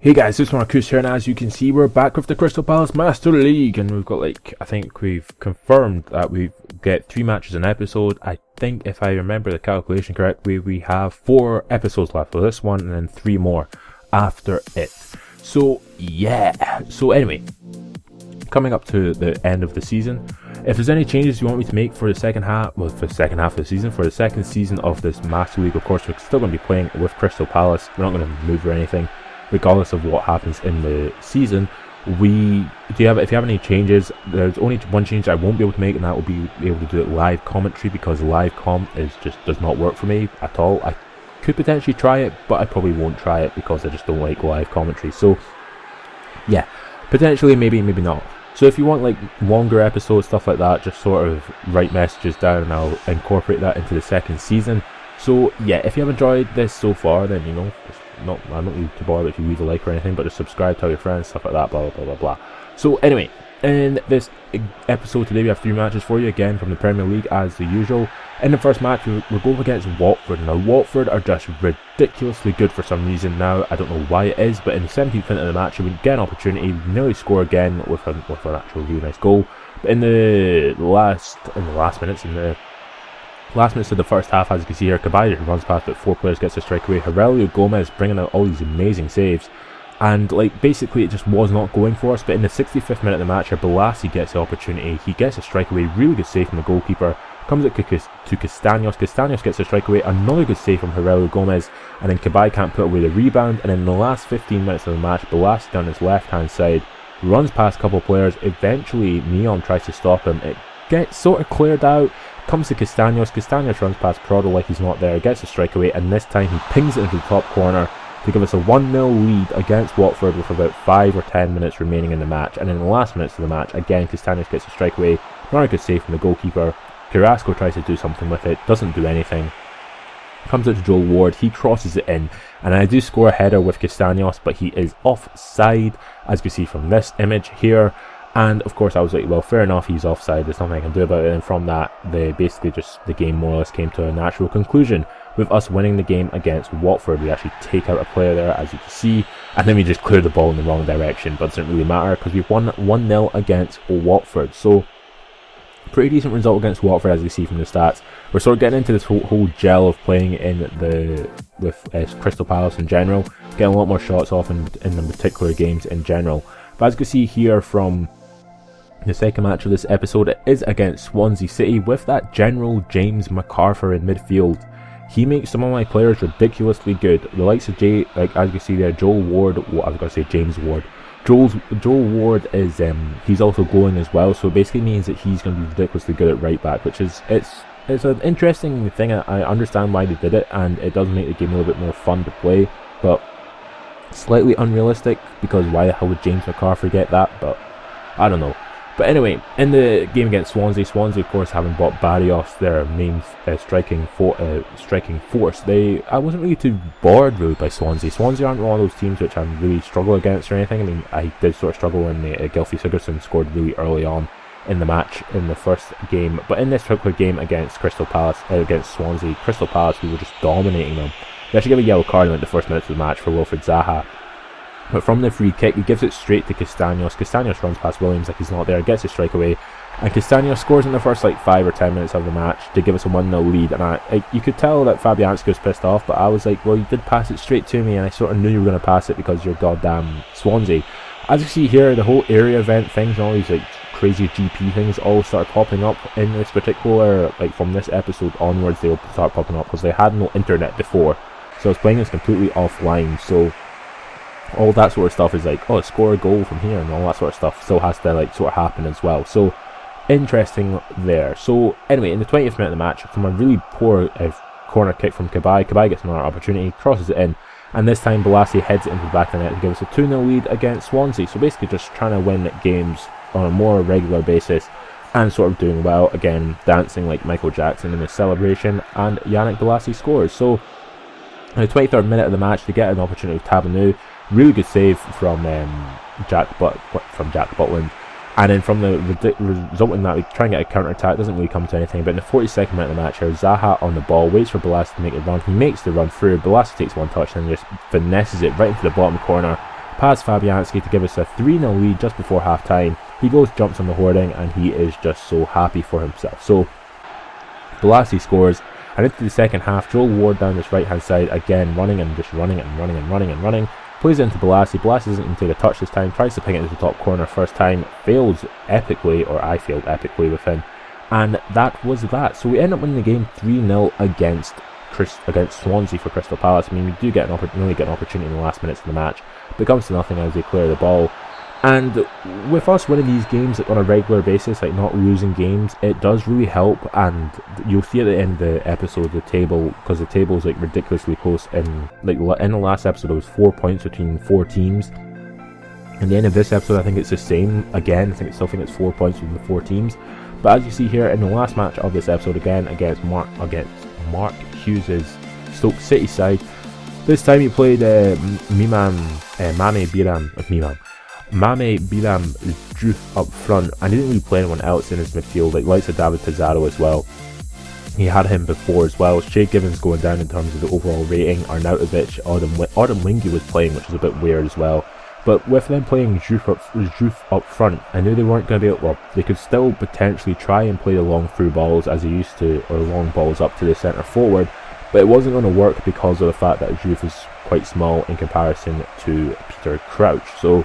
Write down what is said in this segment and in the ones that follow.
Hey guys, it's Marcus here, and as you can see, we're back with the Crystal Palace Master League, and we've got I think we've confirmed that we get 3 matches an episode. I think if I remember the calculation correctly, we have 4 episodes left for this one, and then 3 more after it. So yeah, so anyway, coming up to the end of the season, if there's any changes you want me to make for the second half, well, for the second half of the season, for the second season of this Master League, of course, we're still going to be playing with Crystal Palace. We're not going to move or anything, regardless of what happens in the season. If you have any changes, there's only one change I won't be able to make, and that will be able to do it live commentary, because live comp does not work for me at all. I could potentially try it, but I probably won't try it because I just don't like live commentary. So yeah, potentially, maybe not. So if you want longer episodes, stuff like that, just sort of write messages down and I'll incorporate that into the second season. So yeah, if you have enjoyed this so far, then I'm not really too bothered if you leave a like or anything, but just subscribe, tell your friends, stuff like that, blah blah blah blah blah. So anyway, in this episode today we have 3 matches for you, again from the Premier League as the usual. In the first match we're going against Watford. Now Watford are just ridiculously good for some reason now. I don't know why it is, but in the 17th minute of the match we get an opportunity, nearly score again with an actual really nice goal. But in the last minutes of the first half, as you can see here, Cabaye runs past about 4 players, gets a strike away. Aurelio Gomez bringing out all these amazing saves, and basically it just was not going for us. But in the 65th minute of the match, Balassi gets the opportunity, he gets a strike away, really good save from the goalkeeper, comes out to Castaños gets a strike away, another good save from Aurelio Gomez, and then Cabaye can't put away the rebound. And in the last 15 minutes of the match, Balassi down his left hand side runs past a couple of players, eventually Neon tries to stop him, it gets sort of cleared out, comes to Castaños runs past Prado like he's not there, gets a strike away, and this time he pings it into the top corner to give us a 1-0 lead against Watford with about 5 or 10 minutes remaining in the match. And in the last minutes of the match, again Castaños gets a strike away, not a good save from the goalkeeper. Carrasco tries to do something with it, doesn't do anything. Comes out to Joel Ward, he crosses it in, and I do score a header with Castaños, but he is offside, as you can see from this image here. And of course I was like, well, fair enough, he's offside, there's nothing I can do about it. And from that, the game more or less came to a natural conclusion with us winning the game against Watford. We actually take out a player there, as you can see, and then we just clear the ball in the wrong direction, but it doesn't really matter because we've won 1-0 against Watford. So pretty decent result against Watford, as you see from the stats. We're sort of getting into this whole gel of playing with Crystal Palace in general, getting a lot more shots off in the particular games in general. But as you can see here from the second match of this episode, it is against Swansea City with that General James McArthur in midfield. He makes some of my players ridiculously good. The likes of as you can see there, Joel Ward, well, I was going to say James Ward. Joel Ward is he's also glowing as well, so it basically means that he's going to be ridiculously good at right back, which is it's an interesting thing. I understand why they did it, and it does make the game a little bit more fun to play, but slightly unrealistic, because why the hell would James McArthur get that? But I don't know. But anyway, in the game against Swansea of course having bought Barrios, their main striking force, I wasn't really too bored really by Swansea. Swansea aren't one of those teams which I really struggle against or anything. I mean, I did sort of struggle when Gylfi Sigurdsson scored really early on in the match in the first game, but in this particular game against against Swansea, Crystal Palace, we were just dominating them. They actually give a yellow card in the first minutes of the match for Wilfried Zaha. But from the free kick, he gives it straight to Castaños. Castaños runs past Williams like he's not there, gets a strike away, and Castaños scores in the first 5 or 10 minutes of the match to give us a 1-0 lead. And you could tell that Fabianski was pissed off, but I was like, well, you did pass it straight to me, and I sort of knew you were going to pass it because you're goddamn Swansea. As you see here, the whole area event things and all these crazy GP things all start popping up in this particular, from this episode onwards, they'll start popping up because they had no internet before. So I was playing this completely offline, so all that sort of stuff is score a goal from here, and all that sort of stuff still has to sort of happen as well. So interesting there. So anyway, in the 20th minute of the match, from a really poor corner kick from Cabaye gets another opportunity, crosses it in, and this time Balassi heads it into the back of the net to give us a 2-0 lead against Swansea. So basically just trying to win games on a more regular basis and sort of doing well, again dancing like Michael Jackson in his celebration, and Yannick Balassi scores. So in the 23rd minute of the match, they get an opportunity with Tabanu. Really good save from Jack Butland, and then from the result in that, we try and get a counter attack. Doesn't really come to anything. But in the 42nd minute of the match, here Zaha on the ball waits for Balassi to make the run. He makes the run through. Balassi takes one touch and just finesses it right into the bottom corner. past Fabianski to give us a 3-0 lead just before half time. He goes, jumps on the hoarding, and he is just so happy for himself. So Balassi scores, and into the second half, Joel Ward down this right hand side again, running and just running and running and running and running. Plays it into Balassi. Balassi doesn't even take a touch this time, tries to ping it into the top corner first time, fails epically, or I failed epically with him, and that was that. So we end up winning the game 3-0 against Swansea for Crystal Palace. I mean, we do get nearly get an opportunity in the last minutes of the match, but it comes to nothing as they clear the ball. And with us winning these games on a regular basis, like not losing games, it does really help. And you'll see at the end of the episode the table, because the table is like ridiculously close. And like in the last episode, it was 4 points between 4 teams. In the end of this episode, I think it's the same again. I still think it's 4 points between the 4 teams. But as you see here in the last match of this episode, again against Mark Hughes' Stoke City side, this time he played Mame Biram Diouf up front, and he didn't really play anyone else in his midfield, like likes of David Pizarro as well. He had him before as well. Shay Given's going down in terms of the overall rating. Arnautovic, Adam Wingy was playing, which was a bit weird as well. But with them playing Diouf up front, I knew they weren't going to be able, well, they could still potentially try and play the long through balls as they used to, or long balls up to the centre forward, but it wasn't going to work because of the fact that Diouf is quite small in comparison to Peter Crouch. So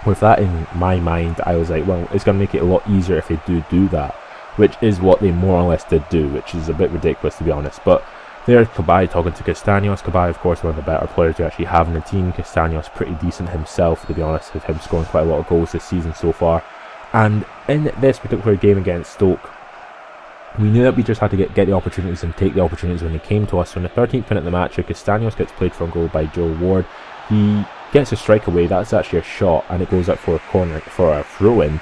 with that in my mind, I was like, well, it's going to make it a lot easier if they do that, which is what they more or less did do, which is a bit ridiculous to be honest. But there's Cabaye talking to Castaños. Cabaye, of course, one of the better players to actually have in the team. Castaños pretty decent himself, to be honest, with him scoring quite a lot of goals this season so far. And in this particular game against Stoke, we knew that we just had to get the opportunities and take the opportunities when they came to us. So in the 13th minute of the match, Castaños gets played for a goal by Joel Ward. He gets a strike away, that's actually a shot, and it goes up for a corner, for a throw-in.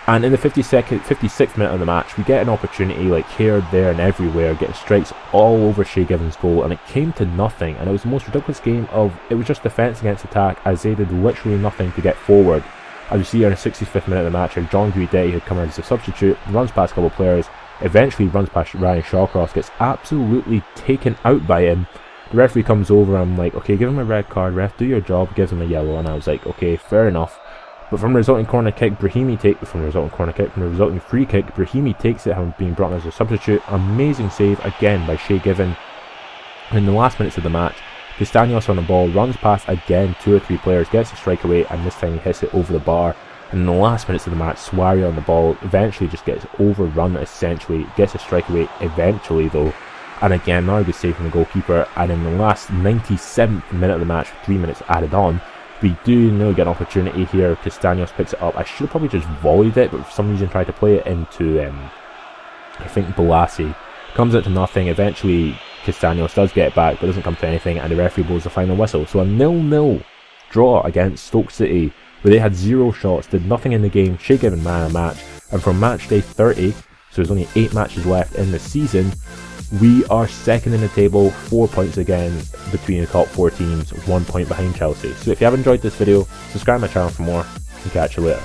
And in the 56th minute of the match, we get an opportunity like here, there and everywhere, getting strikes all over Shay Given's goal, and it came to nothing. And it was the most ridiculous game of, it was just defence against attack, as they did literally nothing to get forward. As you see here in the 65th minute of the match, John Guidetti had come out as a substitute, runs past a couple of players, eventually runs past Ryan Shawcross, gets absolutely taken out by him. The referee comes over, I'm like, okay, give him a red card, ref, do your job, gives him a yellow, and I was like, okay, fair enough. But from the resulting free kick, Brahimi takes it, having been brought in as a substitute. Amazing save again by Shay Given. In the last minutes of the match, Castaños on the ball, runs past again 2 or 3 players, gets a strike away, and this time he hits it over the bar. And in the last minutes of the match, Swaria on the ball eventually just gets overrun, essentially, gets a strike away eventually though. And again, now he's saving the goalkeeper. And in the last 97th minute of the match, 3 minutes added on, we do nearly get an opportunity here. Castaños picks it up. I should have probably just volleyed it, but for some reason tried to play it into, I think, Balassi. Comes out to nothing. Eventually, Castaños does get it back, but doesn't come to anything, and the referee blows the final whistle. So a 0-0 draw against Stoke City, where they had 0 shots, did nothing in the game. Shay Given man a match. And from match day 30, so there's only 8 matches left in the season, we are second in the table, 4 points again between the top 4 teams, 1 point behind Chelsea. So if you have enjoyed this video, subscribe to my channel for more, and catch you later.